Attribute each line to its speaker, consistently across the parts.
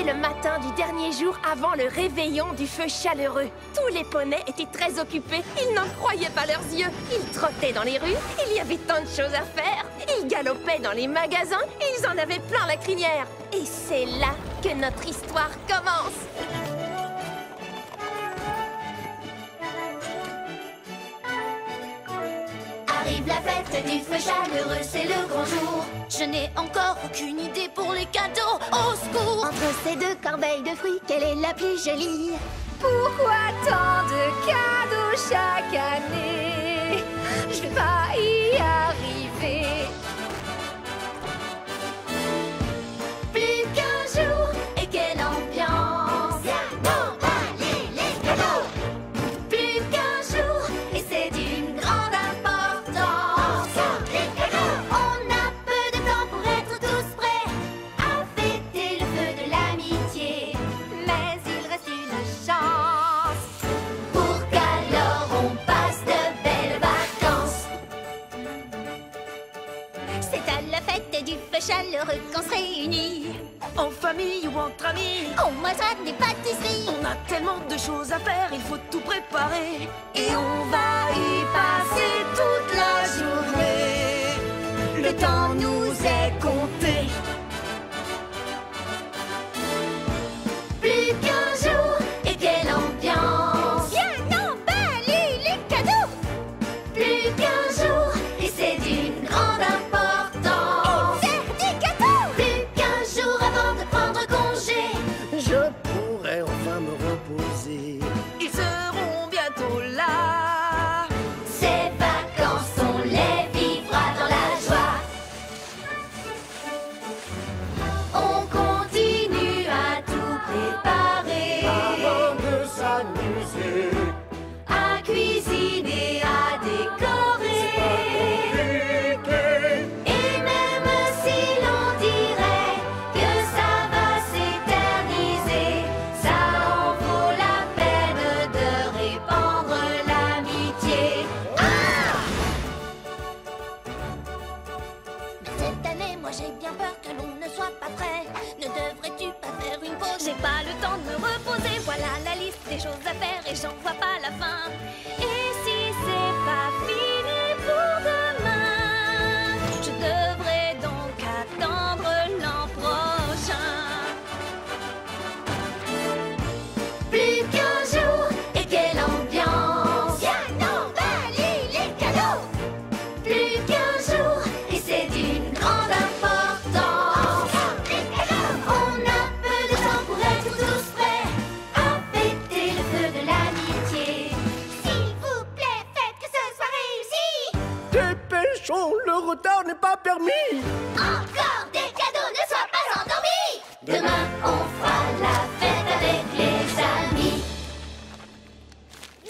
Speaker 1: C'était le matin du dernier jour avant le réveillon du feu chaleureux. Tous les poneys étaient très occupés. Ils n'en croyaient pas leurs yeux. Ils trottaient dans les rues. Il y avait tant de choses à faire. Ils galopaient dans les magasins et ils en avaient plein la crinière. Et c'est là que notre histoire commence.
Speaker 2: Arrive la fête du feu chaleureux, c'est le grand jour. Je n'ai encore aucune idée pour les cadeaux, au secours.
Speaker 3: Entre ces deux corbeilles de fruits, quelle est la plus jolie?
Speaker 4: Pourquoi tant de cadeaux chaque année? Je vais pas y arriver.
Speaker 2: Plus qu'un jour, et quelle ambiance! Viens emballer les cadeaux! Plus qu'un jour, et c'est d'une grande importance. Les cadeaux! On a peu de temps pour être tous prêts à fêter le feu de l'amitié.
Speaker 4: Mais il reste une chance.
Speaker 2: Pour qu'alors on passe de belles vacances.
Speaker 3: C'est à la fête du feu chaleureux qu'on se réunit.
Speaker 1: En famille ou entre amis,
Speaker 3: On mangera des pâtisseries.
Speaker 1: on a tellement de choses à faire, il faut tout préparer. Et on va y passer toute la journée. Le temps nous est compté.
Speaker 2: Plus qu'un jour, et quelle ambiance!
Speaker 3: Viens emballer les cadeaux.
Speaker 2: Plus qu'un jour, et c'est d'une grande importance.
Speaker 3: Faire des cadeaux.
Speaker 2: Plus qu'un jour avant de prendre congé.
Speaker 5: Je pourrais enfin me reposer.
Speaker 1: Ils seront bientôt là.
Speaker 2: Ces vacances, on les vivra dans la joie. On continue à tout préparer,
Speaker 5: Avant de s'amuser,
Speaker 2: à cuisiner, à décorer. Et même si l'on dirait que ça va s'éterniser, ça en vaut la peine de répandre l'amitié.
Speaker 3: Cette année, moi j'ai bien peur que l'on ne soit pas prêt. Ne devrais-tu pas faire une pause? J'ai pas le temps de me reposer. Voilà la liste des choses à faire et j'en vois pas la fin. Et si c'est pas fini pour demain, je devrais donc attendre l'an prochain.
Speaker 2: Plus qu'un jour, et quelle ambiance! Viens emballer les cadeaux! Plus qu'un jour, et c'est d'une grande importance. On a peu de temps pour être tous prêts à fêter le feu de l'amitié. S'il vous plaît, faites que ce soit réussi!
Speaker 5: dépêchons, le retard n'est pas permis.
Speaker 2: Encore des cadeaux, ne sois pas endormi! Demain, on fera la fête avec les amis.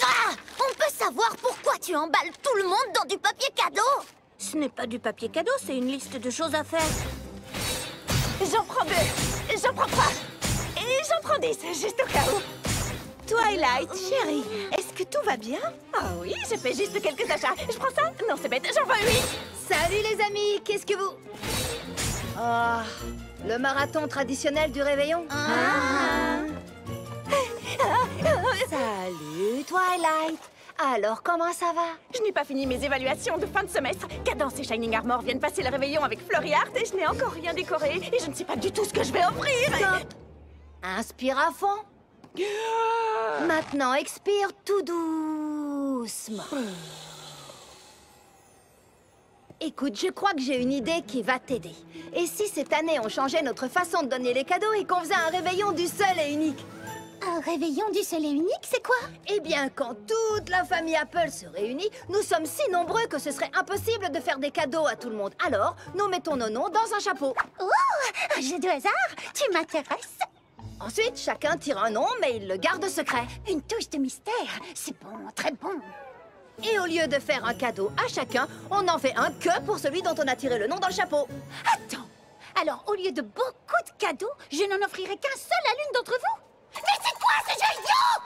Speaker 3: Ah! On peut savoir pourquoi tu emballes tout le monde dans du papier cadeau?
Speaker 4: Ce n'est pas du papier cadeau, c'est une liste de choses à faire.
Speaker 1: J'en prends 2, j'en prends 3, et j'en prends 10, juste au cas où. Twilight, chérie, est-ce que tout va bien? Ah oui, j'ai fait juste quelques achats. Je prends ça? Non, c'est bête, j'en prends 8.
Speaker 4: Salut les amis, qu'est-ce que vous... Ah, le marathon traditionnel du réveillon. Salut Twilight. Alors, comment ça va?
Speaker 1: Je n'ai pas fini mes évaluations de fin de semestre. Cadence et Shining Armor viennent passer le réveillon avec Flurry Art et je n'ai encore rien décoré. Et je ne sais pas du tout ce que je vais offrir.
Speaker 4: Stop. Inspire à fond. Maintenant, expire tout doucement. Écoute, je crois que j'ai une idée qui va t'aider. Et si cette année, on changeait notre façon de donner les cadeaux et qu'on faisait un réveillon du seul et unique?
Speaker 3: Un réveillon du seul et unique, c'est quoi?
Speaker 4: Eh bien, quand toute la famille Apple se réunit, nous sommes si nombreux que ce serait impossible de faire des cadeaux à tout le monde. Alors, nous mettons nos noms dans un chapeau.
Speaker 3: Oh, un jeu de hasard, tu m'intéresses.
Speaker 4: Ensuite, chacun tire un nom, mais il le garde secret.
Speaker 3: Une touche de mystère, c'est bon, très bon.
Speaker 4: Et au lieu de faire un cadeau à chacun, on en fait un que pour celui dont on a tiré le nom dans le chapeau.
Speaker 3: Attends, alors au lieu de beaucoup de cadeaux, je n'en offrirai qu'un seul à l'une d'entre vous? Mais c'est quoi ce jeu idiot?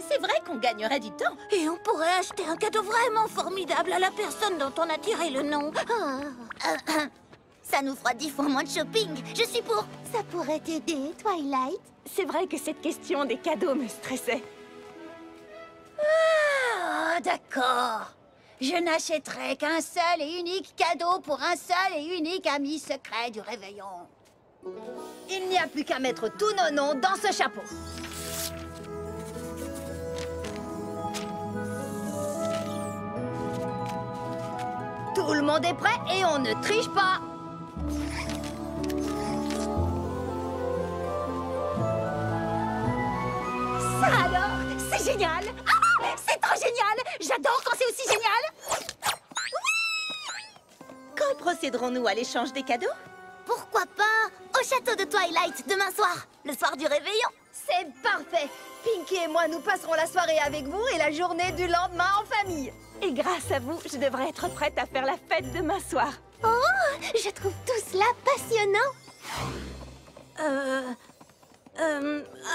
Speaker 6: C'est vrai qu'on gagnerait du temps.
Speaker 3: Et on pourrait acheter un cadeau vraiment formidable à la personne dont on a tiré le nom.
Speaker 6: Ça
Speaker 2: Ça nous fera 10 fois moins de shopping. Je suis pour. Ça pourrait t'aider, Twilight.
Speaker 1: C'est vrai que cette question des cadeaux me stressait.
Speaker 4: Ah, d'accord. Je n'achèterai qu'un seul et unique cadeau pour un seul et unique ami secret du réveillon. Il n'y a plus qu'à mettre tous nos noms dans ce chapeau. Tout le monde est prêt et on ne triche pas.
Speaker 3: Ça alors, c'est génial. Ah, c'est trop génial. J'adore quand c'est aussi génial.
Speaker 1: Quand procéderons-nous à l'échange des cadeaux?
Speaker 2: Pourquoi pas au château de Twilight demain soir, le soir du réveillon.
Speaker 4: C'est parfait. Pinky et moi, nous passerons la soirée avec vous et la journée du lendemain en famille.
Speaker 1: Et grâce à vous, je devrais être prête à faire la fête demain soir.
Speaker 2: Oh, je trouve tout cela passionnant.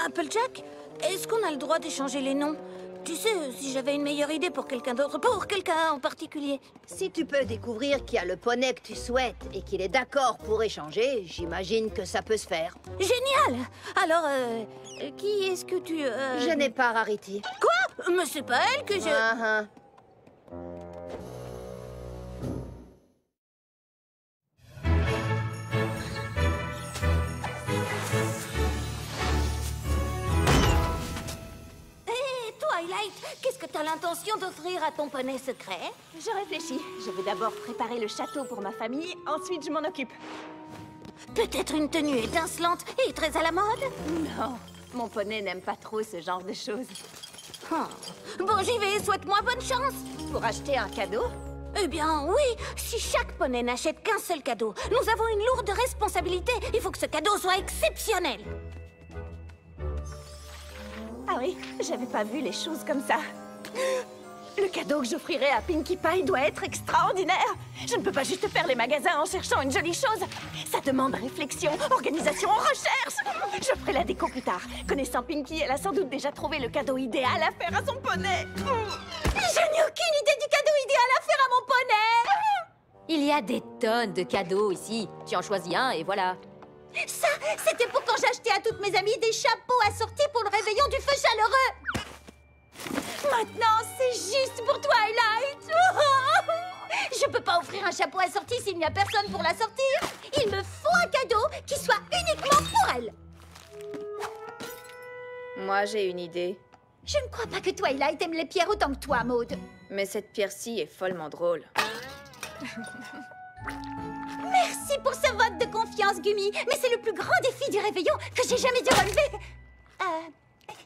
Speaker 3: Applejack, est-ce qu'on a le droit d'échanger les noms? Tu sais, si j'avais une meilleure idée pour quelqu'un d'autre, pour quelqu'un en particulier.
Speaker 4: Si tu peux découvrir qui a le poney que tu souhaites et qu'il est d'accord pour échanger, j'imagine que ça peut se faire.
Speaker 3: Génial. Alors, qui est-ce que tu...
Speaker 4: Je n'ai pas Rarity.
Speaker 3: Quoi? Mais c'est pas elle que je...
Speaker 4: Ah, ah.
Speaker 3: Twilight, qu'est-ce que t'as l'intention d'offrir à ton poney secret?
Speaker 1: Je réfléchis. Je vais d'abord préparer le château pour ma famille, ensuite je m'en occupe.
Speaker 3: Peut-être une tenue étincelante et très à la mode?
Speaker 1: Non, mon poney n'aime pas trop ce genre de choses.
Speaker 3: Bon, j'y vais, souhaite-moi bonne chance.
Speaker 1: Pour acheter un cadeau?
Speaker 3: Eh bien, oui, si chaque poney n'achète qu'un seul cadeau, nous avons une lourde responsabilité. Il faut que ce cadeau soit exceptionnel.
Speaker 1: Ah oui, j'avais pas vu les choses comme ça. Le cadeau que j'offrirai à Pinkie Pie doit être extraordinaire. Je ne peux pas juste faire les magasins en cherchant une jolie chose. Ça demande réflexion, organisation, recherche. Je ferai la déco plus tard. Connaissant Pinkie, elle a sans doute déjà trouvé le cadeau idéal à faire à son poney.
Speaker 3: Je n'ai aucune idée du cadeau idéal à faire à mon poney.
Speaker 6: Il y a des tonnes de cadeaux ici. Tu en choisis un et voilà.
Speaker 3: Ça, c'était pour quand j'achetais à toutes mes amies des chapeaux assortis pour le réveillon du feu chaleureux. Maintenant, c'est juste pour Twilight. Je peux pas offrir un chapeau assorti s'il n'y a personne pour l'assortir. Il me faut un cadeau qui soit uniquement pour elle.
Speaker 7: Moi, j'ai une idée.
Speaker 3: Je ne crois pas que Twilight aime les pierres autant que toi, Maud.
Speaker 7: Mais cette pierre-ci est follement drôle.
Speaker 3: Merci pour ce vote de confiance, Gumi. Mais c'est le plus grand défi du réveillon que j'ai jamais dû relever.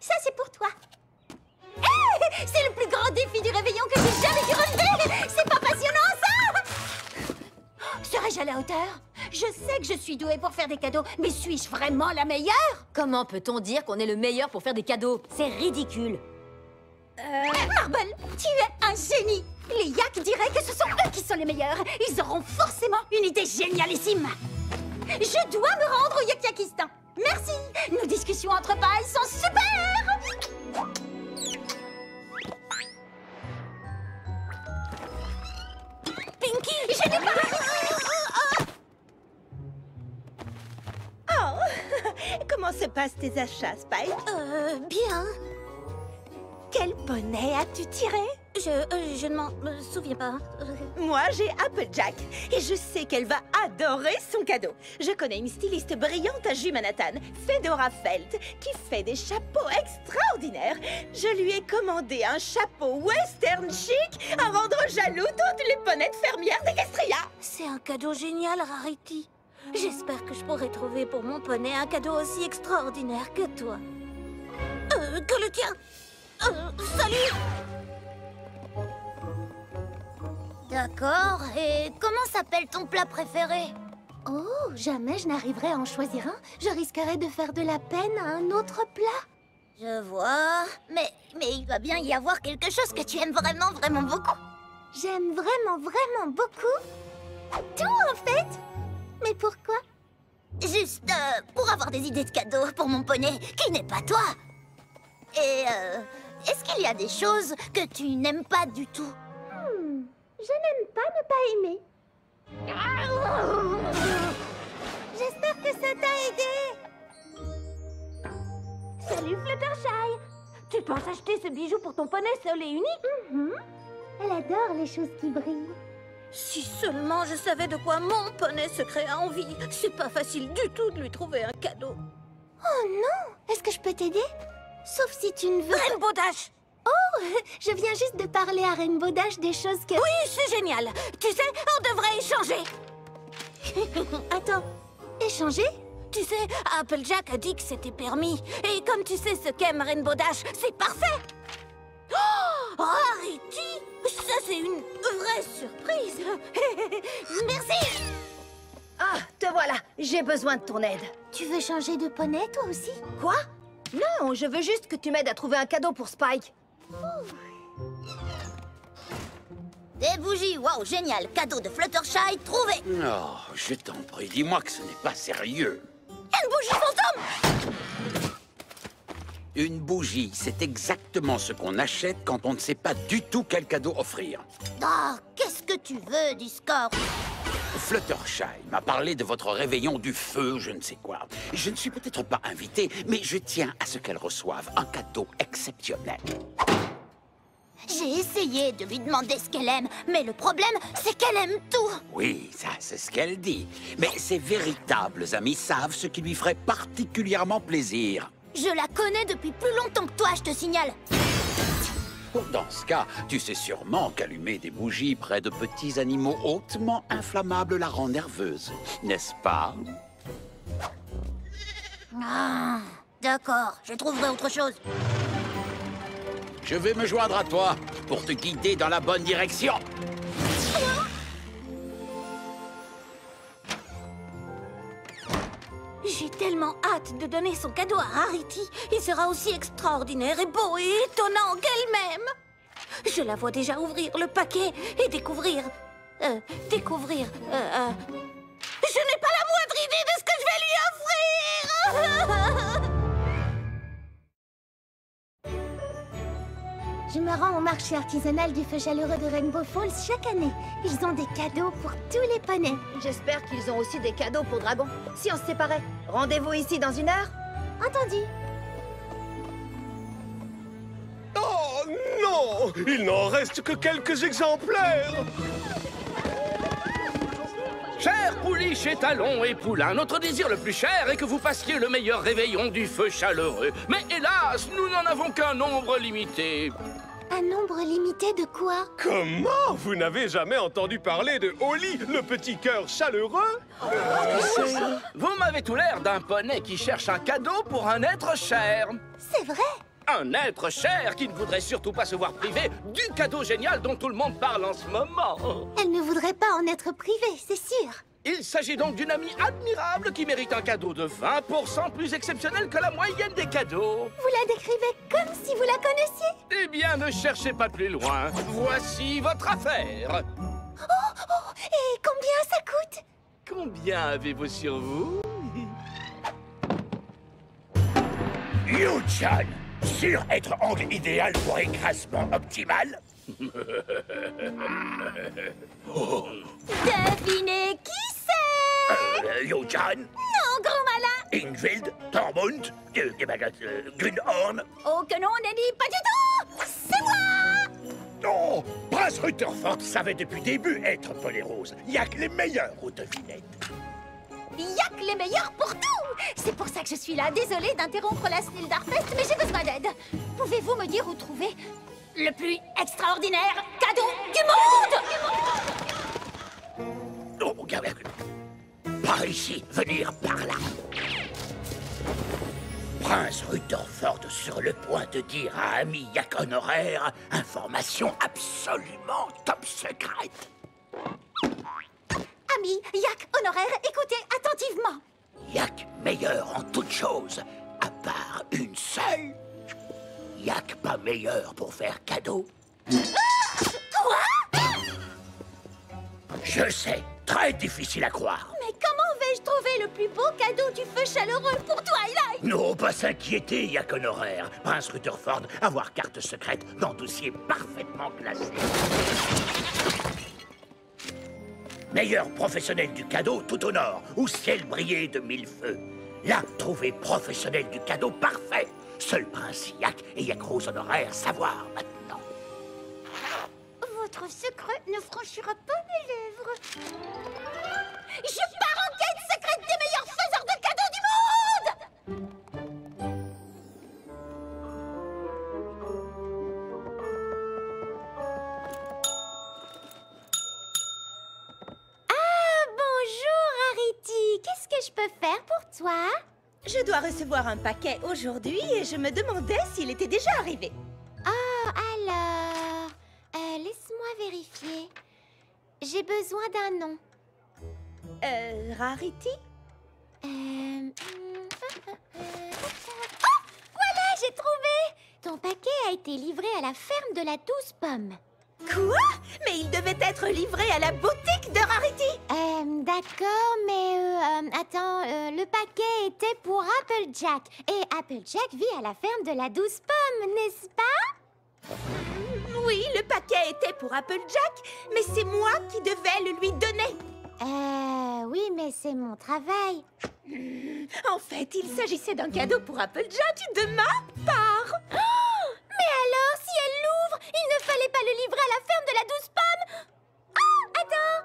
Speaker 3: Ça, c'est pour toi. C'est le plus grand défi du réveillon que j'ai jamais dû relever. C'est pas passionnant, ça? Serais-je à la hauteur? Je sais que je suis douée pour faire des cadeaux, mais suis-je vraiment la meilleure?
Speaker 6: Comment peut-on dire qu'on est le meilleur pour faire des cadeaux? C'est ridicule.
Speaker 3: Marble, tu es un génie. Les Yaks diraient que ce sont eux qui sont les meilleurs. Ils auront forcément une idée génialissime. Je dois me rendre au Yak-Yakistan. Merci. Nos discussions entre pailles sont super. Pinky, je n'ai pas...
Speaker 1: Oh, comment se passent tes achats, Spike?
Speaker 3: Bien.
Speaker 1: Quel poney as-tu tiré?
Speaker 3: Je ne m'en souviens pas.
Speaker 1: Moi, j'ai Applejack et je sais qu'elle va adorer son cadeau. Je connais une styliste brillante à Jules Manhattan, Fedora Felt, qui fait des chapeaux extraordinaires. Je lui ai commandé un chapeau western chic à rendre jaloux toutes les poneys fermières d'Equestria.
Speaker 3: C'est un cadeau génial, Rarity. J'espère que je pourrai trouver pour mon poney un cadeau aussi extraordinaire que toi. Que le tien. Salut!
Speaker 2: D'accord, et comment s'appelle ton plat préféré? Oh, jamais je n'arriverai à en choisir un. Je risquerais de faire de la peine à un autre plat. Je vois, mais il doit bien y avoir quelque chose que tu aimes vraiment, vraiment beaucoup. J'aime vraiment, vraiment beaucoup tout, en fait. Mais pourquoi? Juste pour avoir des idées de cadeaux pour mon poney, qui n'est pas toi. Et est-ce qu'il y a des choses que tu n'aimes pas du tout? Je n'aime pas ne pas aimer.
Speaker 3: Fluttershy. Tu penses acheter ce bijou pour ton poney seul et unique?
Speaker 2: Elle adore les choses qui brillent.
Speaker 3: Si seulement je savais de quoi mon poney secret a envie. C'est pas facile du tout de lui trouver un cadeau.
Speaker 2: Oh non! Est-ce que je peux t'aider? Sauf si tu ne veux...
Speaker 3: Rainbow Dash!
Speaker 2: Oh! Je viens juste de parler à Rainbow Dash des choses que...
Speaker 3: Oui, c'est génial. Tu sais, on devrait échanger.
Speaker 2: Attends, échanger?
Speaker 3: Tu sais, Applejack a dit que c'était permis. Et comme tu sais ce qu'aime Rainbow Dash, c'est parfait. Oh, Rarity! Ça, c'est une vraie surprise. Merci.
Speaker 4: Ah, te voilà. J'ai besoin de ton aide.
Speaker 2: Tu veux changer de poney, toi aussi?
Speaker 4: Quoi? Non, je veux juste que tu m'aides à trouver un cadeau pour Spike.
Speaker 6: Des bougies, waouh, génial. Cadeau de Fluttershy, trouvé.
Speaker 8: Oh, je t'en prie, dis-moi que ce n'est pas sérieux.
Speaker 3: Une bougie fantôme!
Speaker 8: Une bougie, c'est exactement ce qu'on achète quand on ne sait pas du tout quel cadeau offrir.
Speaker 6: Ah, qu'est-ce que tu veux, Discord?
Speaker 8: Fluttershy m'a parlé de votre réveillon du feu, je ne sais quoi. Je ne suis peut-être pas invité, mais je tiens à ce qu'elle reçoive un cadeau exceptionnel.
Speaker 6: J'ai essayé de lui demander ce qu'elle aime, mais le problème, c'est qu'elle aime tout.
Speaker 8: Oui, ça, c'est ce qu'elle dit. Mais ses véritables amis savent ce qui lui ferait particulièrement plaisir.
Speaker 6: Je la connais depuis plus longtemps que toi, je te signale.
Speaker 8: Dans ce cas, tu sais sûrement qu'allumer des bougies près de petits animaux hautement inflammables la rend nerveuse, n'est-ce pas?
Speaker 6: Ah, d'accord, je trouverai autre chose.
Speaker 8: Je vais me joindre à toi pour te guider dans la bonne direction.
Speaker 3: J'ai tellement hâte de donner son cadeau à Rarity. Il sera aussi extraordinaire et beau et étonnant qu'elle-même. Je la vois déjà ouvrir le paquet et découvrir... Je n'ai pas la moindre idée de ce que je vais lui offrir.
Speaker 2: Je me rends au marché artisanal du feu chaleureux de Rainbow Falls chaque année. Ils ont des cadeaux pour tous les poneys.
Speaker 4: J'espère qu'ils ont aussi des cadeaux pour Dragon. Si on se séparait, rendez-vous ici dans 1 heure?
Speaker 2: Entendu.
Speaker 9: Oh non! Il n'en reste que quelques exemplaires!
Speaker 10: Chers pouliches et talons et poulains, notre désir le plus cher est que vous passiez le meilleur réveillon du feu chaleureux. Mais hélas, nous n'en avons qu'un nombre limité.
Speaker 2: Un nombre limité de quoi?
Speaker 9: Comment? Vous n'avez jamais entendu parler de Holly, le petit cœur chaleureux?
Speaker 10: Vous m'avez tout l'air d'un poney qui cherche un cadeau pour un être cher.
Speaker 2: C'est vrai?
Speaker 10: Un être cher qui ne voudrait surtout pas se voir privé du cadeau génial dont tout le monde parle en ce moment.
Speaker 2: Elle ne voudrait pas en être privée, c'est sûr.
Speaker 10: Il s'agit donc d'une amie admirable qui mérite un cadeau de 20% plus exceptionnel que la moyenne des cadeaux.
Speaker 2: Vous la décrivez comme si vous la connaissiez?
Speaker 10: Eh bien, ne cherchez pas plus loin. Voici votre affaire.
Speaker 2: Oh, et combien ça coûte?
Speaker 10: Combien avez-vous sur vous?
Speaker 8: Yu-chan, sûr être angle idéal pour écrasement optimal?
Speaker 3: Devinez qui c'est?
Speaker 8: Yu-chan,
Speaker 3: Non, gros malin.
Speaker 8: Ingvild, Tormund, Grünhorn.
Speaker 3: Oh que non, Nenny, pas du tout. C'est moi.
Speaker 8: Non, Prince Rutherford savait depuis le début être Poney Rose. Il n'y a que les meilleurs aux devinettes.
Speaker 3: Y'a que les meilleurs pour tout. C'est pour ça que je suis là. Désolée d'interrompre la Snildarfest, mais j'ai besoin d'aide. Pouvez-vous me dire où trouver le plus extraordinaire cadeau du monde?
Speaker 8: Oh, par ici, venir par là. Prince Rutherford sur le point de dire à ami Yak Honoraire information absolument top secrète.
Speaker 3: Ami Yak Honoraire, écoutez attentivement.
Speaker 8: Yak meilleur en toutes choses, à part une seule. Yak pas meilleur pour faire cadeau.
Speaker 3: Quoi?
Speaker 8: Je sais, très difficile à croire.
Speaker 3: Mais comment vais-je trouver le plus beau cadeau du feu chaleureux pour Twilight?
Speaker 8: Non, pas s'inquiéter, Yak Honoraire. Prince Rutherford, avoir carte secrète dans dossier parfaitement classé. Meilleur professionnel du cadeau tout au nord, où ciel brillait de 1000 feux. L'a trouvé professionnel du cadeau parfait. Seul Prince Yak et Yak-Rose honoraires savoir maintenant.
Speaker 6: Votre secret ne franchira pas mes lèvres. Je pars en quête secrète des meilleurs faiseurs de cadeaux du monde! Ah, bonjour, Rarity. Qu'est-ce que je peux faire pour toi?
Speaker 4: Je dois recevoir un paquet aujourd'hui et je me demandais s'il était déjà arrivé.
Speaker 6: Oh, alors... laisse-moi vérifier. J'ai besoin d'un nom.
Speaker 4: Rarity?
Speaker 6: Oh, voilà, j'ai trouvé! Ton paquet a été livré à la ferme de la 12 pommes.
Speaker 4: Quoi? Mais il devait être livré à la boutique de Rarity!
Speaker 6: D'accord, mais attends, le paquet était pour Applejack. Et Applejack vit à la ferme de la 12 pommes, n'est-ce pas?
Speaker 4: Oui, le paquet était pour Applejack, mais c'est moi qui devais le lui donner.
Speaker 6: Oui, mais c'est mon travail.
Speaker 4: En fait, il s'agissait d'un cadeau pour Applejack de ma part.
Speaker 6: Oh, mais alors, si elle l'ouvre, il ne fallait pas le livrer à la ferme de la 12 pommes. Oh, attends!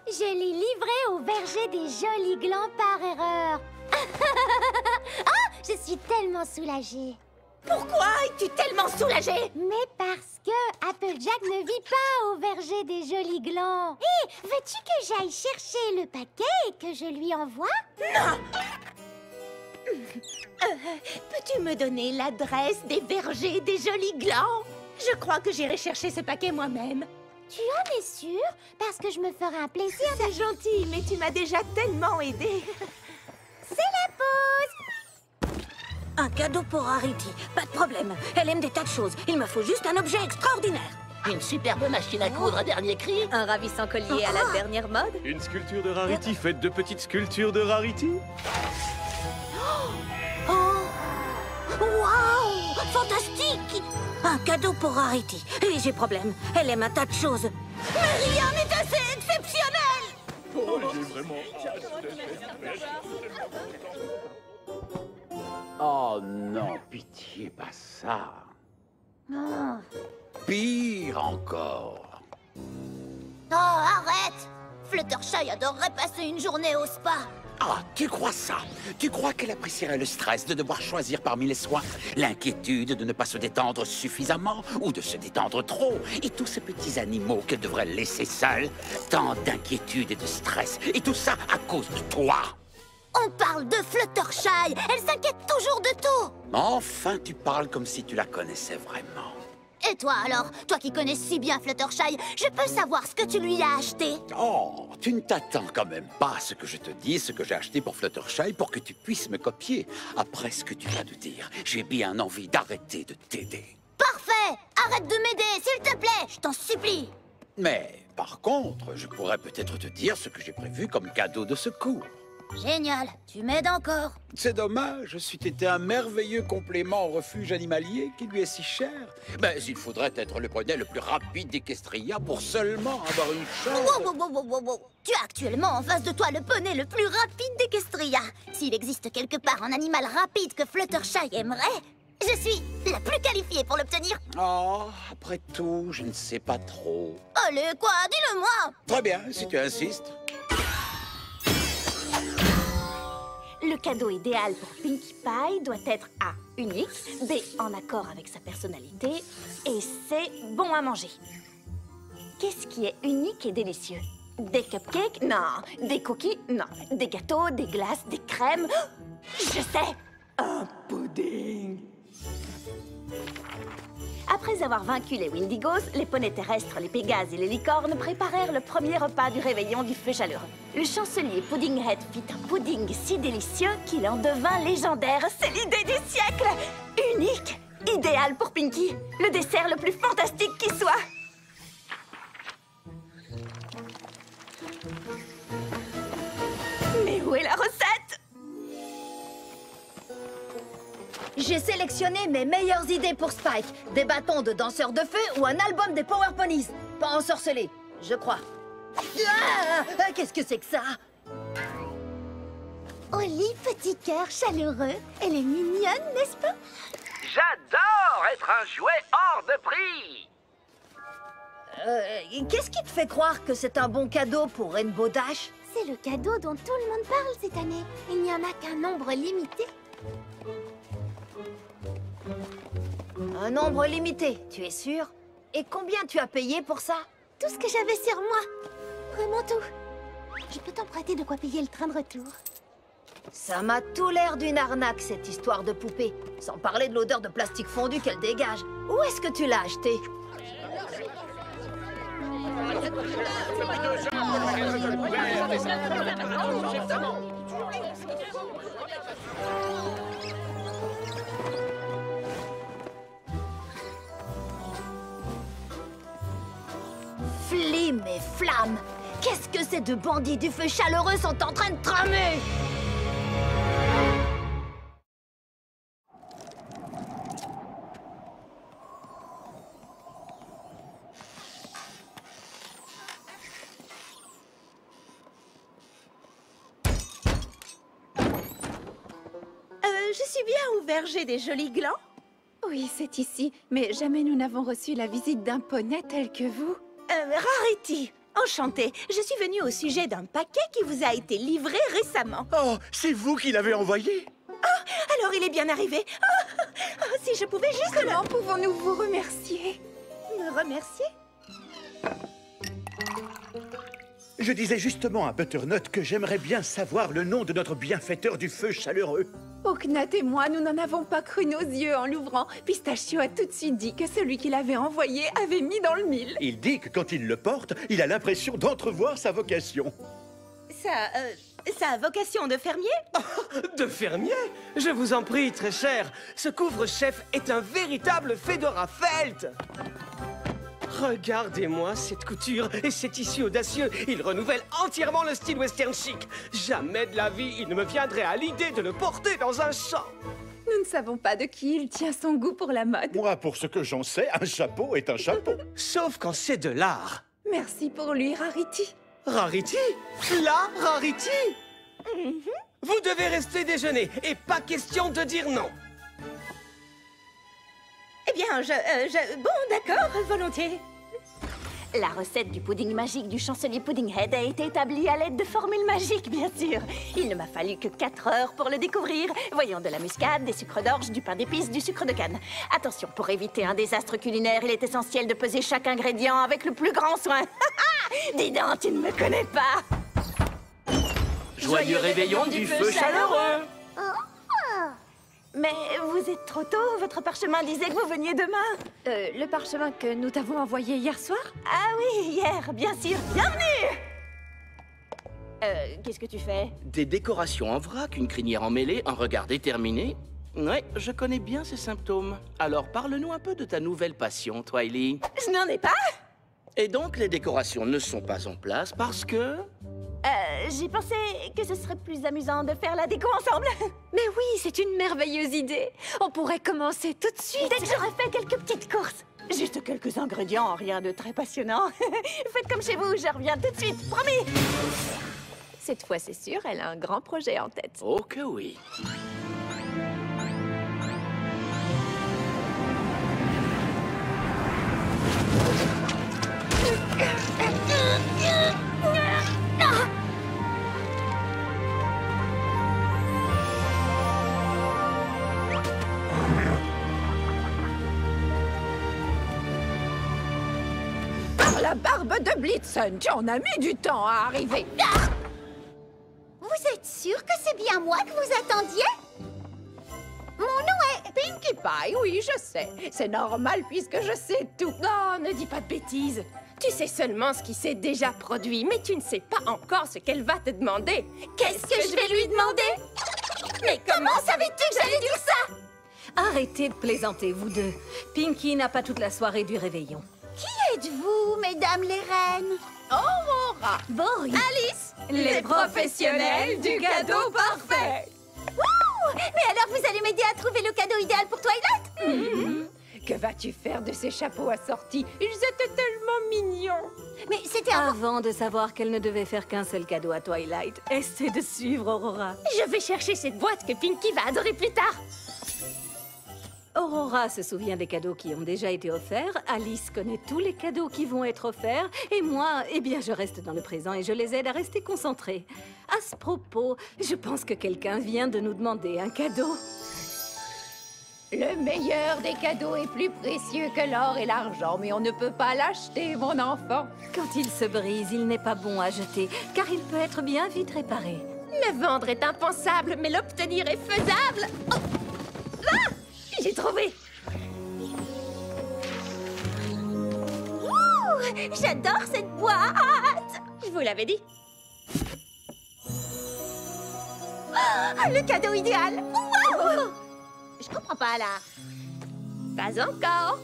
Speaker 6: Je l'ai livré au verger des jolis glands par erreur. Oh, je suis tellement soulagée.
Speaker 4: Pourquoi es-tu tellement soulagée?
Speaker 6: Mais parce que Applejack ne vit pas au verger des jolis glands. Hé, veux-tu que j'aille chercher le paquet et que je lui envoie?
Speaker 4: Non! Peux-tu me donner l'adresse des vergers des jolis glands? Je crois que j'irai chercher ce paquet moi-même.
Speaker 6: Tu en es sûre? Parce que je me ferai un plaisir.
Speaker 4: C'est gentil, mais tu m'as déjà tellement aidée.
Speaker 6: C'est la pause!
Speaker 11: Un cadeau pour Rarity, pas de problème. Elle aime des tas de choses. Il me faut juste un objet extraordinaire.
Speaker 12: Une superbe machine à coudre à dernier cri.
Speaker 7: Un ravissant collier à la dernière mode.
Speaker 13: Une sculpture de Rarity faite de petites sculptures de Rarity.
Speaker 11: Waouh! Fantastique! Un cadeau pour Rarity. Et j'ai problème. Elle aime un tas de choses. Mais rien n'est assez exceptionnel!
Speaker 13: Oh, j'ai vraiment...
Speaker 8: Oh non, pitié, pas ça.
Speaker 6: Oh.
Speaker 8: Pire encore.
Speaker 6: Oh, arrête! Fluttershy adorerait passer une journée au spa.
Speaker 8: Ah, tu crois ça? Tu crois qu'elle apprécierait le stress de devoir choisir parmi les soins, l'inquiétude de ne pas se détendre suffisamment ou de se détendre trop, et tous ces petits animaux qu'elle devrait laisser seuls? Tant d'inquiétude et de stress, et tout ça à cause de toi!
Speaker 6: On parle de Fluttershy. Elle s'inquiète toujours de tout.
Speaker 8: Enfin, tu parles comme si tu la connaissais vraiment.
Speaker 6: Et toi alors? Toi qui connais si bien Fluttershy, je peux savoir ce que tu lui as acheté?
Speaker 8: Oh, tu ne t'attends quand même pas à ce que je te dise ce que j'ai acheté pour Fluttershy pour que tu puisses me copier. Après ce que tu viens de dire, j'ai bien envie d'arrêter de t'aider.
Speaker 6: Parfait! Arrête de m'aider, s'il te plaît, je t'en supplie.
Speaker 8: Mais, par contre, je pourrais peut-être te dire ce que j'ai prévu comme cadeau de secours.
Speaker 6: Génial, tu m'aides encore.
Speaker 8: C'est dommage, c'eût été un merveilleux complément au refuge animalier qui lui est si cher. Mais il faudrait être le poney le plus rapide d'Equestria pour seulement avoir une chance.
Speaker 6: Wow. Tu as actuellement en face de toi le poney le plus rapide d'Equestria. S'il existe quelque part un animal rapide que Fluttershy aimerait, je suis la plus qualifiée pour l'obtenir.
Speaker 8: Oh, après tout, je ne sais pas trop.
Speaker 6: Allez, quoi? Dis-le-moi.
Speaker 8: Très bien, si tu insistes.
Speaker 4: Le cadeau idéal pour Pinkie Pie doit être A, unique, B, en accord avec sa personnalité, et C, bon à manger. Qu'est-ce qui est unique et délicieux? Des cupcakes? Non. Des cookies? Non. Des gâteaux, des glaces, des crèmes? Je sais! Un pudding! Après avoir vaincu les Windigos, les poneys terrestres, les Pégases et les licornes préparèrent le premier repas du réveillon du feu chaleureux. Le chancelier Puddinghead fit un pudding si délicieux qu'il en devint légendaire. C'est l'idée du siècle! Unique! Idéal pour Pinkie! Le dessert le plus fantastique qui soit! Mais où est la recette? J'ai sélectionné mes meilleures idées pour Spike. Des bâtons de danseurs de feu ou un album des Power Ponies. Pas ensorcelé, je crois. Ah, qu'est-ce que c'est que ça?
Speaker 6: Au joli petit cœur chaleureux. Elle est mignonne, n'est-ce pas?
Speaker 10: J'adore être un jouet hors de prix.
Speaker 4: Qu'est-ce qui te fait croire que c'est un bon cadeau pour Rainbow Dash?
Speaker 6: C'est le cadeau dont tout le monde parle cette année. Il n'y en a qu'un nombre limité.
Speaker 4: Un nombre limité, tu es sûr? Et combien tu as payé pour ça?
Speaker 6: Tout ce que j'avais sur moi. Vraiment tout. Je peux t'en prêter de quoi payer le train de retour.
Speaker 4: Ça m'a tout l'air d'une arnaque, cette histoire de poupée. Sans parler de l'odeur de plastique fondu qu'elle dégage. Où est-ce que tu l'as acheté? Flim et flamme! Qu'est-ce que ces deux bandits du feu chaleureux sont en train de tramer?
Speaker 7: Je suis bien au verger des jolis glands.
Speaker 14: Oui, c'est ici, mais jamais nous n'avons reçu la visite d'un poney tel que vous.
Speaker 7: Rarity, enchantée. Je suis venue au sujet d'un paquet qui vous a été livré récemment.
Speaker 15: Oh, c'est vous qui l'avez envoyé?
Speaker 7: Ah, alors il est bien arrivé. Si je pouvais juste...
Speaker 14: Comment pouvons-nous vous remercier?
Speaker 7: Me remercier?
Speaker 15: Je disais justement à Butternut que j'aimerais bien savoir le nom de notre bienfaiteur du feu chaleureux.
Speaker 14: Oknat et moi, nous n'en avons pas cru nos yeux en l'ouvrant. Pistachio a tout de suite dit que celui qui l'avait envoyé avait mis dans le mille.
Speaker 15: Il dit que quand il le porte, il a l'impression d'entrevoir sa vocation.
Speaker 7: Ça a vocation de fermier?
Speaker 16: De fermier? Je vous en prie, très cher. Ce couvre-chef est un véritable Fedora Felt. Regardez-moi cette couture et cet tissu audacieux. Il renouvelle entièrement le style western chic. Jamais de la vie, il ne me viendrait à l'idée de le porter dans un champ.
Speaker 14: Nous ne savons pas de qui il tient son goût pour la mode.
Speaker 15: Moi, pour ce que j'en sais, un chapeau est un chapeau.
Speaker 16: Sauf quand c'est de l'art.
Speaker 14: Merci pour lui, Rarity.
Speaker 16: Rarity? La Rarity? Vous devez rester déjeuner et pas question de dire non.
Speaker 7: Eh bien, bon, d'accord, volontiers. La recette du pudding magique du chancelier Puddinghead a été établie à l'aide de formules magiques, bien sûr. Il ne m'a fallu que 4 heures pour le découvrir. Voyons, de la muscade, des sucres d'orge, du pain d'épices, du sucre de canne. Attention, pour éviter un désastre culinaire, il est essentiel de peser chaque ingrédient avec le plus grand soin. Dis donc, tu ne me connais pas.
Speaker 10: Joyeux réveillon du feu chaleureux.
Speaker 7: Mais vous êtes trop tôt, votre parchemin disait que vous veniez demain.
Speaker 14: Le parchemin que nous t'avons envoyé hier soir?
Speaker 7: Ah oui, hier, bien sûr, bienvenue. Qu'est-ce que tu fais?
Speaker 10: Des décorations en vrac, une crinière emmêlée, un regard déterminé. Ouais, je connais bien ces symptômes. Alors parle-nous un peu de ta nouvelle passion, Twily.
Speaker 7: Je n'en ai pas.
Speaker 10: Et donc les décorations ne sont pas en place parce que...
Speaker 7: J'ai pensé que ce serait plus amusant de faire la déco ensemble.
Speaker 14: Mais oui, c'est une merveilleuse idée. On pourrait commencer tout de suite.
Speaker 7: Dès que j'aurai fait quelques petites courses. Juste quelques ingrédients, rien de très passionnant. Faites comme chez vous, je reviens tout de suite, promis.
Speaker 14: Cette fois, c'est sûr, elle a un grand projet en tête.
Speaker 10: Oh que oui.
Speaker 14: Par la barbe de Blitzen, tu en as mis du temps à arriver.
Speaker 6: Vous êtes sûr que c'est bien moi que vous attendiez? Mon nom est...
Speaker 14: Pinkie Pie, oui, je sais. C'est normal puisque je sais tout.
Speaker 1: Non, ne dis pas de bêtises. Tu sais seulement ce qui s'est déjà produit, mais tu ne sais pas encore ce qu'elle va te demander.
Speaker 6: Qu'est-ce que je vais lui demander? Mais comment savais-tu que j'allais dire ça?
Speaker 11: Arrêtez de plaisanter, vous deux. Pinkie n'a pas toute la soirée du réveillon.
Speaker 6: Qui êtes-vous, mesdames les reines?
Speaker 14: Aurora,
Speaker 11: Boris,
Speaker 14: Alice, les professionnels du cadeau parfait.
Speaker 6: Wouh! Mais alors vous allez m'aider à trouver le cadeau idéal pour Twilight?
Speaker 14: Que vas-tu faire de ces chapeaux assortis? Ils étaient tellement mignons.
Speaker 11: Mais c'était
Speaker 7: Avant de savoir qu'elle ne devait faire qu'un seul cadeau à Twilight, essaie de suivre Aurora.
Speaker 1: Je vais chercher cette boîte que Pinkie va adorer plus tard.
Speaker 7: Aurora se souvient des cadeaux qui ont déjà été offerts, Alice connaît tous les cadeaux qui vont être offerts, et moi, eh bien, je reste dans le présent et je les aide à rester concentrés. À ce propos, je pense que quelqu'un vient de nous demander un cadeau.
Speaker 14: Le meilleur des cadeaux est plus précieux que l'or et l'argent, mais on ne peut pas l'acheter, mon enfant.
Speaker 7: Quand il se brise, il n'est pas bon à jeter, car il peut être bien vite réparé.
Speaker 1: Le vendre est impensable, mais l'obtenir est faisable. Oh. Ah! J'ai trouvé.
Speaker 6: J'adore cette boîte.
Speaker 1: Je vous l'avais dit.
Speaker 6: Le cadeau idéal. Wow. Je comprends pas, là.
Speaker 1: Pas encore.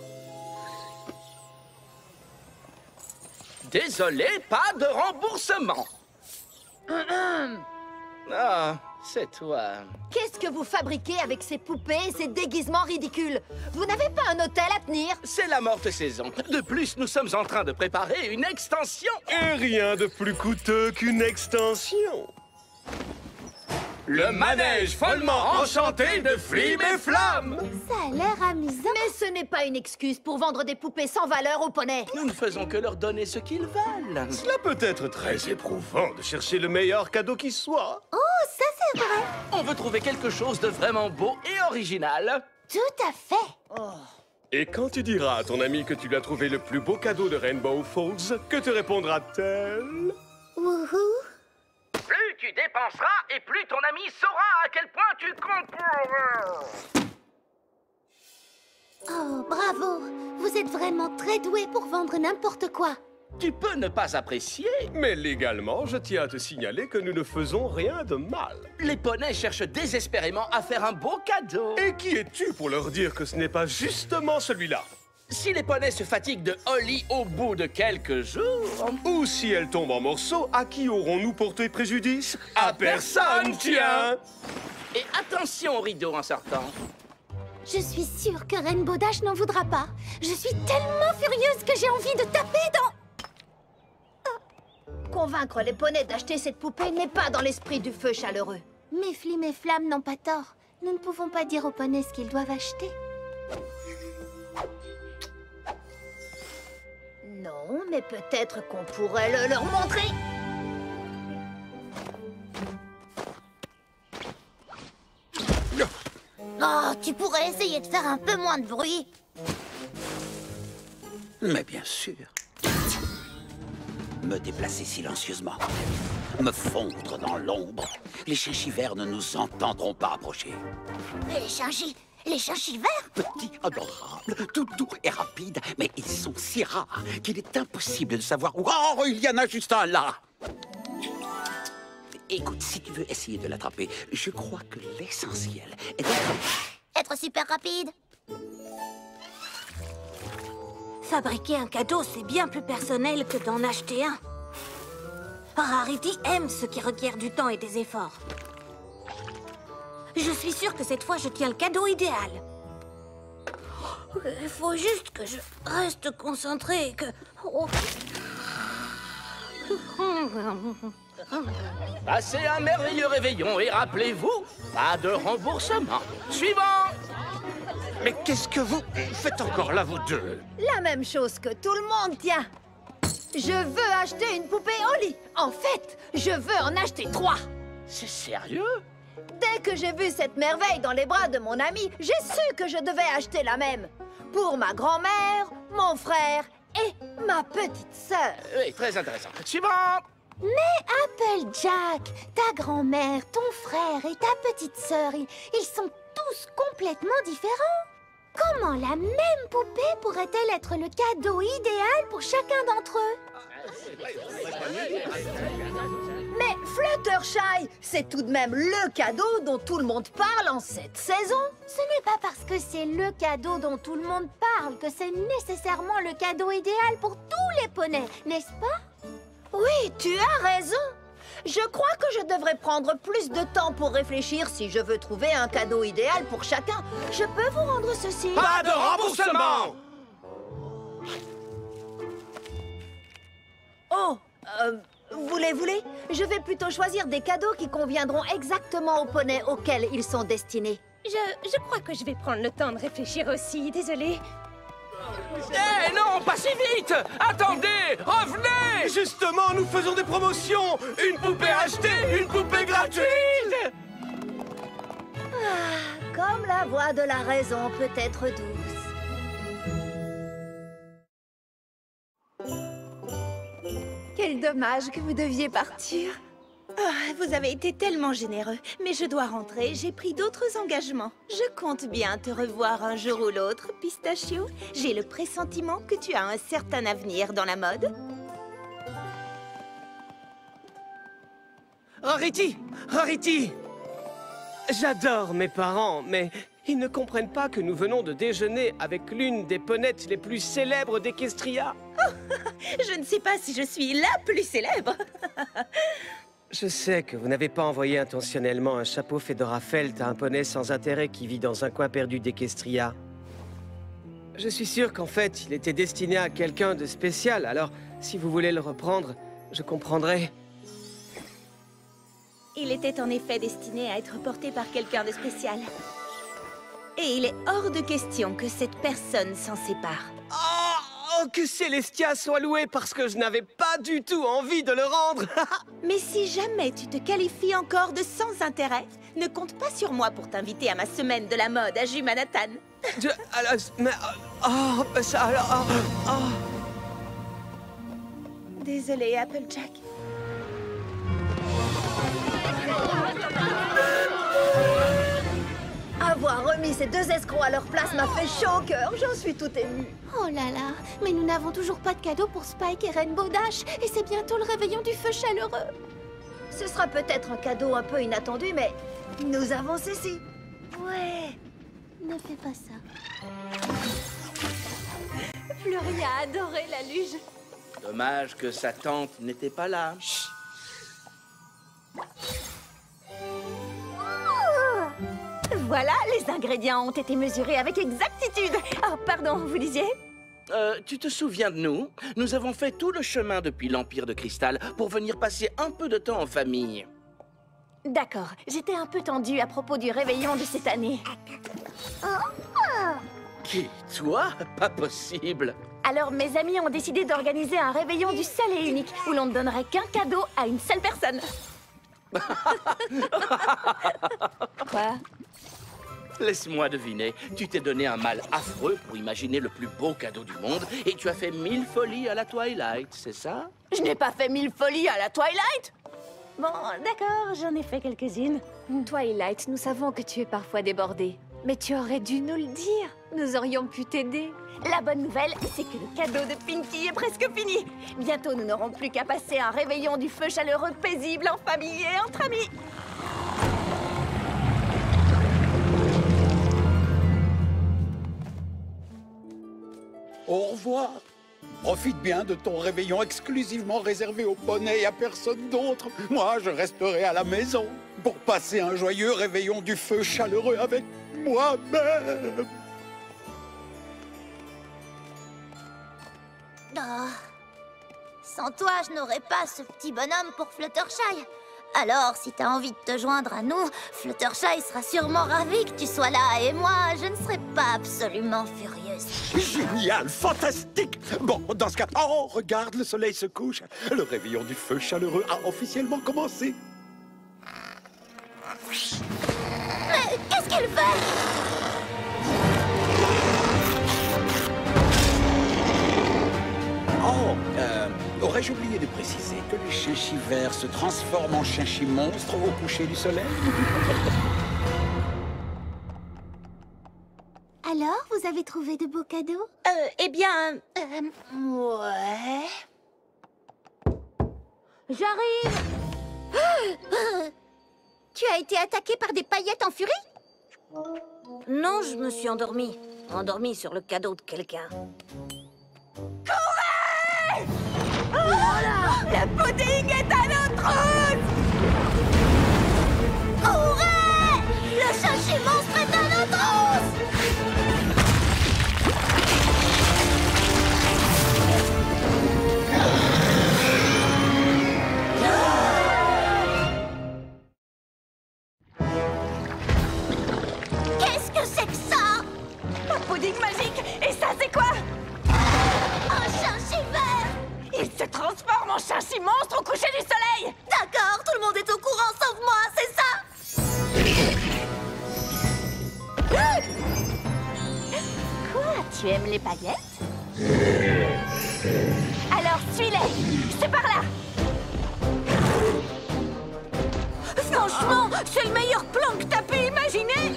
Speaker 10: Désolé, pas de remboursement. Ah, c'est toi.
Speaker 4: Qu'est-ce que vous fabriquez avec ces poupées et ces déguisements ridicules? Vous n'avez pas un hôtel à tenir?
Speaker 10: C'est la morte saison. De plus, nous sommes en train de préparer une extension.
Speaker 9: Et rien de plus coûteux qu'une extension.
Speaker 10: Le manège follement enchanté de Flim et Flamme.
Speaker 6: Ça a l'air amusant.
Speaker 4: Mais ce n'est pas une excuse pour vendre des poupées sans valeur aux poneys.
Speaker 10: Nous ne faisons que leur donner ce qu'ils veulent.
Speaker 9: Cela peut être très éprouvant de chercher le meilleur cadeau qui soit.
Speaker 6: Oh, ça c'est vrai.
Speaker 10: On veut trouver quelque chose de vraiment beau et original.
Speaker 6: Tout à fait.
Speaker 9: Et quand tu diras à ton ami que tu lui as trouvé le plus beau cadeau de Rainbow Falls, que te répondra-t-elle?
Speaker 6: Wouhou.
Speaker 10: Plus tu dépenseras et plus ton ami saura à quel point tu comptes.
Speaker 6: Oh, bravo. Vous êtes vraiment très doué pour vendre n'importe quoi.
Speaker 10: Tu peux ne pas apprécier.
Speaker 9: Mais légalement, je tiens à te signaler que nous ne faisons rien de mal.
Speaker 10: Les poneys cherchent désespérément à faire un beau cadeau.
Speaker 9: Et qui es-tu pour leur dire que ce n'est pas justement celui-là?
Speaker 10: Si les poneys se fatiguent de Holly au bout de quelques jours...
Speaker 9: Ou si elle tombe en morceaux, à qui aurons-nous porté préjudice? À personne, tiens!
Speaker 10: Et attention au rideau en sortant.
Speaker 6: Je suis sûre que Rainbow Dash n'en voudra pas. Je suis tellement furieuse que j'ai envie de taper dans...
Speaker 4: Convaincre les poneys d'acheter cette poupée n'est pas dans l'esprit du feu chaleureux.
Speaker 6: Mais Flim et Flamme n'ont pas tort. Nous ne pouvons pas dire aux poneys ce qu'ils doivent acheter.
Speaker 4: Non, mais peut-être qu'on pourrait le leur montrer.
Speaker 6: Oh, tu pourrais essayer de faire un peu moins de bruit.
Speaker 8: Mais bien sûr. Me déplacer silencieusement. Me fondre dans l'ombre. Les chinchivers ne nous entendront pas approcher.
Speaker 6: Les chinchivers?
Speaker 8: Petits, adorables, tout doux et rapides, mais ils sont si rares qu'il est impossible de savoir où... Oh, il y en a juste un là! Écoute, si tu veux essayer de l'attraper, je crois que l'essentiel est
Speaker 6: Être super rapide.
Speaker 11: Fabriquer un cadeau, c'est bien plus personnel que d'en acheter un. Rarity aime ce qui requiert du temps et des efforts. Je suis sûre que cette fois, je tiens le cadeau idéal. Il faut juste que je reste concentrée et que... Oh.
Speaker 10: Passez un merveilleux réveillon et rappelez-vous, pas de remboursement. Suivant!
Speaker 15: Mais qu'est-ce que vous faites encore là, vous deux?
Speaker 4: La même chose que tout le monde, tiens. Je veux acheter une poupée Holly. En fait, je veux en acheter 3.
Speaker 10: C'est sérieux?
Speaker 4: Dès que j'ai vu cette merveille dans les bras de mon ami, j'ai su que je devais acheter la même. Pour ma grand-mère, mon frère et ma petite sœur.
Speaker 10: Oui, très intéressant. Suivant!
Speaker 6: Mais Applejack, ta grand-mère, ton frère et ta petite sœur, ils sont tous complètement différents. Comment la même poupée pourrait-elle être le cadeau idéal pour chacun d'entre eux?
Speaker 4: Mais Fluttershy, c'est tout de même le cadeau dont tout le monde parle en cette saison.
Speaker 6: Ce n'est pas parce que c'est le cadeau dont tout le monde parle que c'est nécessairement le cadeau idéal pour tous les poneys, n'est-ce pas?
Speaker 4: Oui, tu as raison. Je crois que je devrais prendre plus de temps pour réfléchir si je veux trouver un cadeau idéal pour chacun. Je peux vous rendre ceci?
Speaker 16: Pas de remboursement!
Speaker 4: Oh, voulez? Je vais plutôt choisir des cadeaux qui conviendront exactement aux poneys auxquels ils sont destinés.
Speaker 1: Je crois que je vais prendre le temps de réfléchir aussi, désolée.
Speaker 10: Eh non, pas si vite! Attendez! Revenez!
Speaker 16: Justement, nous faisons des promotions! Une poupée achetée, une poupée gratuite!
Speaker 4: Comme la voix de la raison peut être douce.
Speaker 14: Quel dommage que vous deviez partir.
Speaker 7: Ah, vous avez été tellement généreux, mais je dois rentrer, j'ai pris d'autres engagements. Je compte bien te revoir un jour ou l'autre, Pistachio. J'ai le pressentiment que tu as un certain avenir dans la mode.
Speaker 16: Rarity! Rarity! J'adore mes parents, mais ils ne comprennent pas que nous venons de déjeuner avec l'une des ponettes les plus célèbres d'Equestria.
Speaker 7: Je ne sais pas si je suis la plus célèbre.
Speaker 16: Je sais que vous n'avez pas envoyé intentionnellement un chapeau Fedora Felt à un poney sans intérêt qui vit dans un coin perdu d'Equestria. Je suis sûr qu'en fait, il était destiné à quelqu'un de spécial, alors si vous voulez le reprendre, je comprendrai.
Speaker 7: Il était en effet destiné à être porté par quelqu'un de spécial. Et il est hors de question que cette personne s'en sépare.
Speaker 16: Oh, que Célestia soit louée parce que je n'avais pas du tout envie de le rendre.
Speaker 7: Mais si jamais tu te qualifies encore de sans intérêt, ne compte pas sur moi pour t'inviter à ma semaine de la mode à Jumanathan. Désolée, Applejack.
Speaker 4: Avoir remis ces deux escrocs à leur place m'a fait chaud au cœur. J'en suis toute émue.
Speaker 6: Oh là là, mais nous n'avons toujours pas de cadeau pour Spike et Rainbow Dash. Et c'est bientôt le réveillon du feu chaleureux.
Speaker 4: Ce sera peut-être un cadeau un peu inattendu, mais nous avons ceci.
Speaker 6: Ouais, ne fais pas ça.
Speaker 7: Fleury a adoré la luge.
Speaker 10: Dommage que sa tante n'était pas là. Chut.
Speaker 7: Voilà, les ingrédients ont été mesurés avec exactitude. Oh, pardon, vous disiez?
Speaker 10: Tu te souviens de nous? Nous avons fait tout le chemin depuis l'Empire de Cristal pour venir passer un peu de temps en famille.
Speaker 7: D'accord, j'étais un peu tendue à propos du réveillon de cette année.
Speaker 10: Qui? Toi? Pas possible.
Speaker 7: Alors mes amis ont décidé d'organiser un réveillon du seul et unique, où l'on ne donnerait qu'un cadeau à une seule personne. Quoi?
Speaker 10: Laisse-moi deviner, tu t'es donné un mal affreux pour imaginer le plus beau cadeau du monde et tu as fait 1000 folies à la Twilight, c'est ça?
Speaker 7: Je n'ai pas fait 1000 folies à la Twilight! Bon, d'accord, j'en ai fait quelques-unes.
Speaker 17: Twilight, nous savons que tu es parfois débordée. Mais tu aurais dû nous le dire. Nous aurions pu t'aider.
Speaker 7: La bonne nouvelle, c'est que le cadeau de Pinky est presque fini. Bientôt, nous n'aurons plus qu'à passer un réveillon du feu chaleureux paisible en famille et entre amis.
Speaker 8: Au revoir. Profite bien de ton réveillon exclusivement réservé aux poneys et à personne d'autre. Moi, je resterai à la maison pour passer un joyeux réveillon du feu chaleureux avec moi-même.
Speaker 2: Oh. Sans toi, je n'aurais pas ce petit bonhomme pour Fluttershy. Alors, si t'as envie de te joindre à nous, Fluttershy sera sûrement ravi que tu sois là. Et moi, je ne serai pas absolument furieuse.
Speaker 8: Génial, fantastique. Bon, dans ce cas... Oh, regarde, le soleil se couche. Le réveillon du feu chaleureux a officiellement commencé.
Speaker 2: Mais qu'est-ce qu'elle fait?
Speaker 8: Oh, aurais-je oublié de préciser que les chinchis verts se transforment en chinchis monstres au coucher du soleil?
Speaker 6: Alors, vous avez trouvé de beaux cadeaux?
Speaker 7: Eh bien...
Speaker 2: Ouais...
Speaker 6: J'arrive!
Speaker 2: Tu as été attaqué par des paillettes en furie?
Speaker 11: Non, je me suis endormie. Endormie sur le cadeau de quelqu'un.
Speaker 7: Courez! Oh là! Le pudding est à notre route! pudding magique. Et ça, c'est quoi?
Speaker 3: Un chinchivert!
Speaker 7: Il se transforme en chinchi-monstre au coucher du soleil.
Speaker 3: D'accord, tout le monde est au courant sauf moi, c'est ça?
Speaker 7: Quoi? Tu aimes les paillettes? Alors, suis-les. C'est par là.
Speaker 11: Franchement, c'est le meilleur plan que t'as pu imaginer.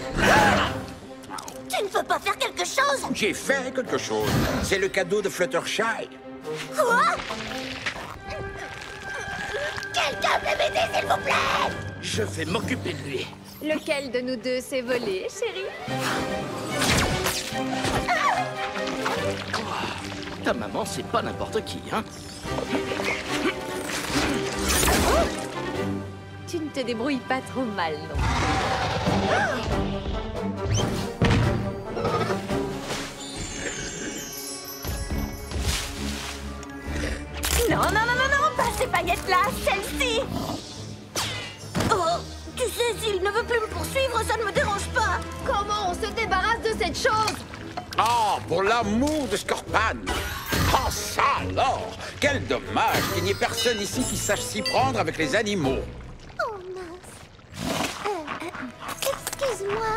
Speaker 3: Tu ne peux pas faire quelque chose?
Speaker 8: J'ai fait quelque chose. C'est le cadeau de Fluttershy.
Speaker 3: Quoi? Quelqu'un peut m'aider, s'il vous plaît?
Speaker 10: Je vais m'occuper de lui.
Speaker 17: Lequel de nous deux s'est volé, chérie?
Speaker 10: Ta maman, c'est pas n'importe qui, hein?
Speaker 17: Tu ne te débrouilles pas trop mal, non?
Speaker 7: Non, non, non, non, non, pas ces paillettes-là, celle-ci.
Speaker 11: Oh, tu sais, s'il ne veut plus me poursuivre, ça ne me dérange pas.
Speaker 6: Comment on se débarrasse de cette chose?
Speaker 8: Oh, pour l'amour de Scorpan! Oh, ça alors! Quel dommage qu'il n'y ait personne ici qui sache s'y prendre avec les animaux.
Speaker 6: Oh mince. Excuse-moi.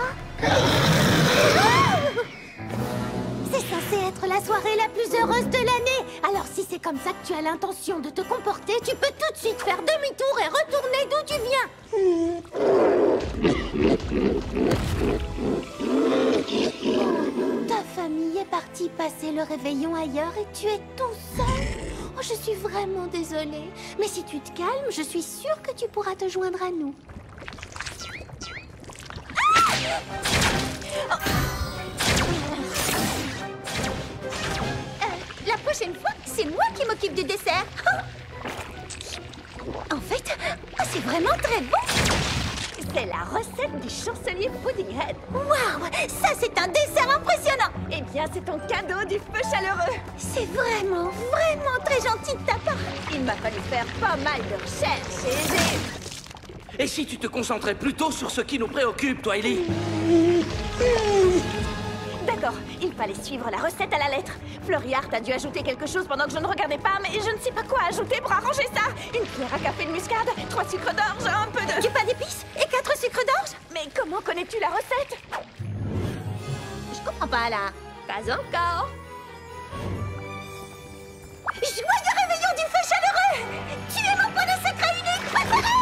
Speaker 6: C'est censé être la soirée la plus heureuse de l'année. Alors si c'est comme ça que tu as l'intention de te comporter, tu peux tout de suite faire demi-tour et retourner d'où tu viens. Ta famille est partie passer le réveillon ailleurs et tu es tout seul. Oh, je suis vraiment désolée. Mais si tu te calmes, je suis sûre que tu pourras te joindre à nous. La prochaine fois, c'est moi qui m'occupe du dessert. En fait, c'est vraiment très bon.
Speaker 7: C'est la recette du chancelier Puddinghead.
Speaker 6: Waouh, ça c'est un dessert impressionnant.
Speaker 7: Eh bien, c'est ton cadeau du feu chaleureux.
Speaker 6: C'est vraiment, vraiment très gentil de ta part.
Speaker 7: Il m'a fallu faire pas mal de recherches et j'ai...
Speaker 10: Et si tu te concentrais plutôt sur ce qui nous préoccupe, Twily?
Speaker 7: D'accord, il fallait suivre la recette à la lettre. Fleuryard a dû ajouter quelque chose pendant que je ne regardais pas, mais je ne sais pas quoi ajouter pour arranger ça. Une cuillère à café de muscade, 3 sucres d'orge, un peu de...
Speaker 6: Du pain d'épices et 4 sucres d'orge.
Speaker 7: Mais comment connais-tu la recette?
Speaker 6: Je comprends pas là.
Speaker 7: Pas encore.
Speaker 6: Joyeux réveillon du feu chaleureux! Tu es mon poney secret unique préféré!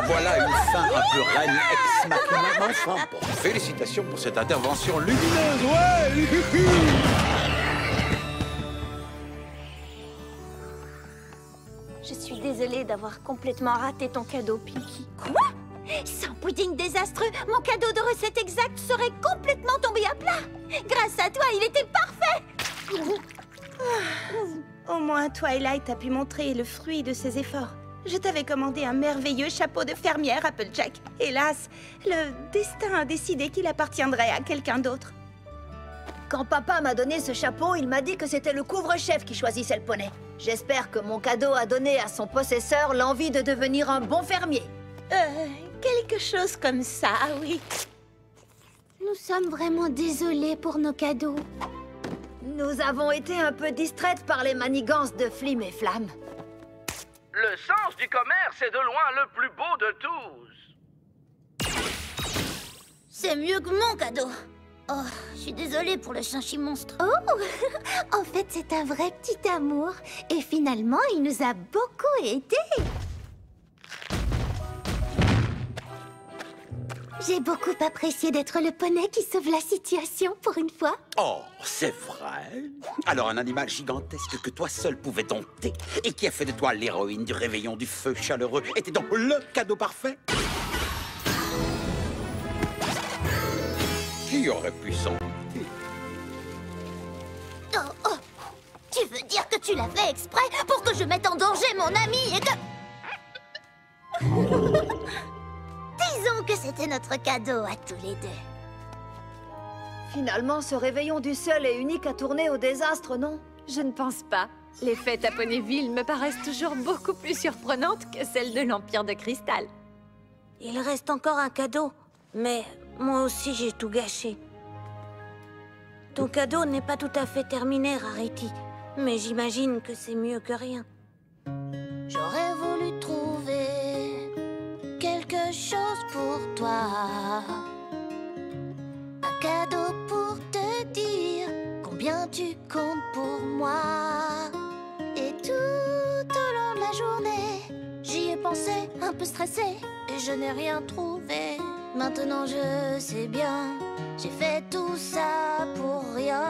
Speaker 8: Voilà une fin un peu reine ex machina. Enfin, bon, félicitations pour cette intervention lumineuse, ouais!
Speaker 11: Je suis désolée d'avoir complètement raté ton cadeau, Pinky.
Speaker 6: Quoi? Sans pudding désastreux, mon cadeau de recette exacte serait complètement tombé à plat. Grâce à toi, il était parfait.
Speaker 18: Au moins, Twilight a pu montrer le fruit de ses efforts. Je t'avais commandé un merveilleux chapeau de fermière, Applejack. Hélas, le destin a décidé qu'il appartiendrait à quelqu'un d'autre.
Speaker 4: Quand papa m'a donné ce chapeau, il m'a dit que c'était le couvre-chef qui choisissait le poney. J'espère que mon cadeau a donné à son possesseur l'envie de devenir un bon fermier.
Speaker 18: Quelque chose comme ça, oui.
Speaker 6: Nous sommes vraiment désolés pour nos cadeaux.
Speaker 4: Nous avons été un peu distraites par les manigances de Flim et Flamme.
Speaker 10: Le sens du commerce est de loin le plus beau de tous.
Speaker 3: C'est mieux que mon cadeau. Oh, je suis désolée pour le chinchi-monstre.
Speaker 6: Oh, en fait, c'est un vrai petit amour. Et finalement, il nous a beaucoup aidés. J'ai beaucoup apprécié d'être le poney qui sauve la situation pour une fois.
Speaker 8: Oh, c'est vrai? Alors un animal gigantesque que toi seul pouvais dompter et qui a fait de toi l'héroïne du réveillon du feu chaleureux était donc le cadeau parfait? Qui aurait pu s'en douter?
Speaker 3: Oh, tu veux dire que tu l'as fait exprès pour que je mette en danger mon ami et que... Disons que c'était notre cadeau à tous les deux.
Speaker 17: Finalement, ce réveillon du seul et unique a tourné au désastre, non? Je ne pense pas. Les fêtes à Ponyville me paraissent toujours beaucoup plus surprenantes que celles de l'Empire de Cristal.
Speaker 11: Il reste encore un cadeau, mais moi aussi j'ai tout gâché. Ton cadeau n'est pas tout à fait terminé, Rarity, mais j'imagine que c'est mieux que rien.
Speaker 2: J'aurais voulu trouver quelque chose pour toi. Un cadeau pour te dire combien tu comptes pour moi. Et tout au long de la journée, j'y ai pensé, un peu stressée, et je n'ai rien trouvé. Maintenant je sais bien, j'ai fait tout ça pour rien.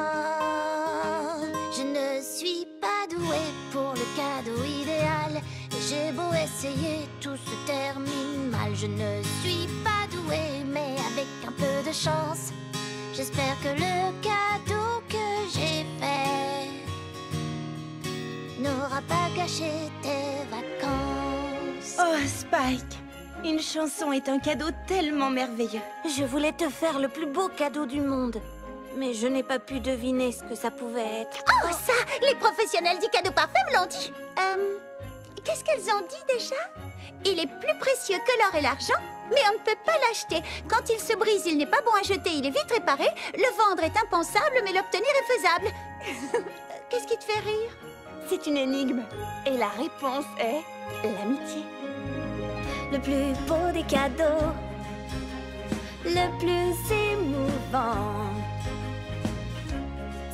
Speaker 2: Je ne suis pas douée pour le cadeau idéal. Et j'ai beau essayer, tout se termine mal. Je ne suis pas douée, mais avec un peu de chance, j'espère que le cadeau que j'ai fait n'aura pas gâché tes vacances.
Speaker 18: Oh, Spike! Une chanson est un cadeau tellement merveilleux.
Speaker 11: Je voulais te faire le plus beau cadeau du monde, mais je n'ai pas pu deviner ce que ça pouvait être.
Speaker 4: Oh, ça! Les professionnels du cadeau parfait me l'ont dit. Qu'est-ce qu'elles ont dit déjà? Il est plus précieux que l'or et l'argent, mais on ne peut pas l'acheter. Quand il se brise, il n'est pas bon à jeter, il est vite réparé. Le vendre est impensable, mais l'obtenir est faisable. Qu'est-ce qui te fait rire?
Speaker 7: C'est une énigme. Et la réponse est l'amitié.
Speaker 3: Le plus beau des cadeaux, le plus émouvant.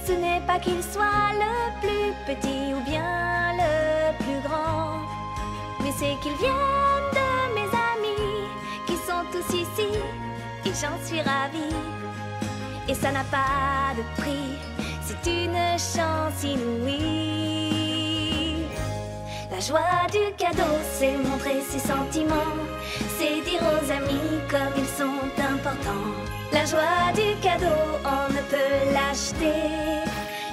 Speaker 3: Ce n'est pas qu'il soit le plus petit ou bien le plus grand, mais c'est qu'il vienne de mes amis qui sont tous ici, et j'en suis ravie. Et ça n'a pas de prix, c'est une chance inouïe. La joie du cadeau, c'est montrer ses sentiments, c'est dire aux amis comme ils sont importants. La joie du cadeau, on ne peut l'acheter,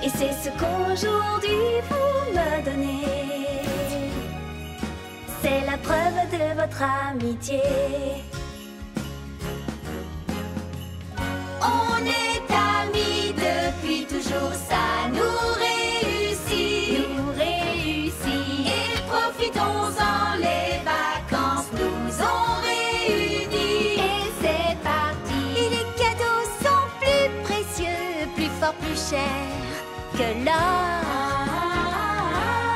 Speaker 3: et c'est ce qu'aujourd'hui vous me donnez. C'est la preuve de votre amitié.
Speaker 2: On est amis depuis toujours, ça nous réussit.
Speaker 3: Nous réussit.
Speaker 2: Et profitons-en, les vacances nous ont réunis.
Speaker 3: Et c'est parti.
Speaker 4: Et les cadeaux sont plus précieux, plus forts, plus chers que l'or.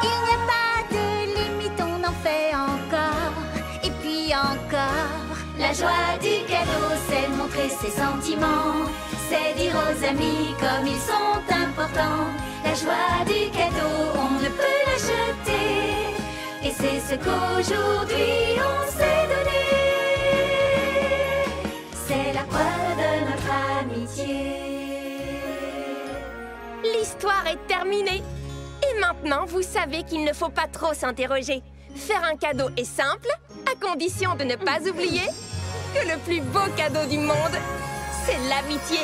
Speaker 4: Il n'y a pas de limite, on en fait encore, et puis encore.
Speaker 2: La joie du cadeau, c'est montrer ses sentiments, c'est dire aux amis comme ils sont importants. La joie du cadeau, on ne peut l'acheter, et c'est ce qu'aujourd'hui on s'est donné. C'est la preuve de notre amitié.
Speaker 1: L'histoire est terminée. Et maintenant, vous savez qu'il ne faut pas trop s'interroger. Faire un cadeau est simple, à condition de ne pas oublier que le plus beau cadeau du monde, c'est l'amitié.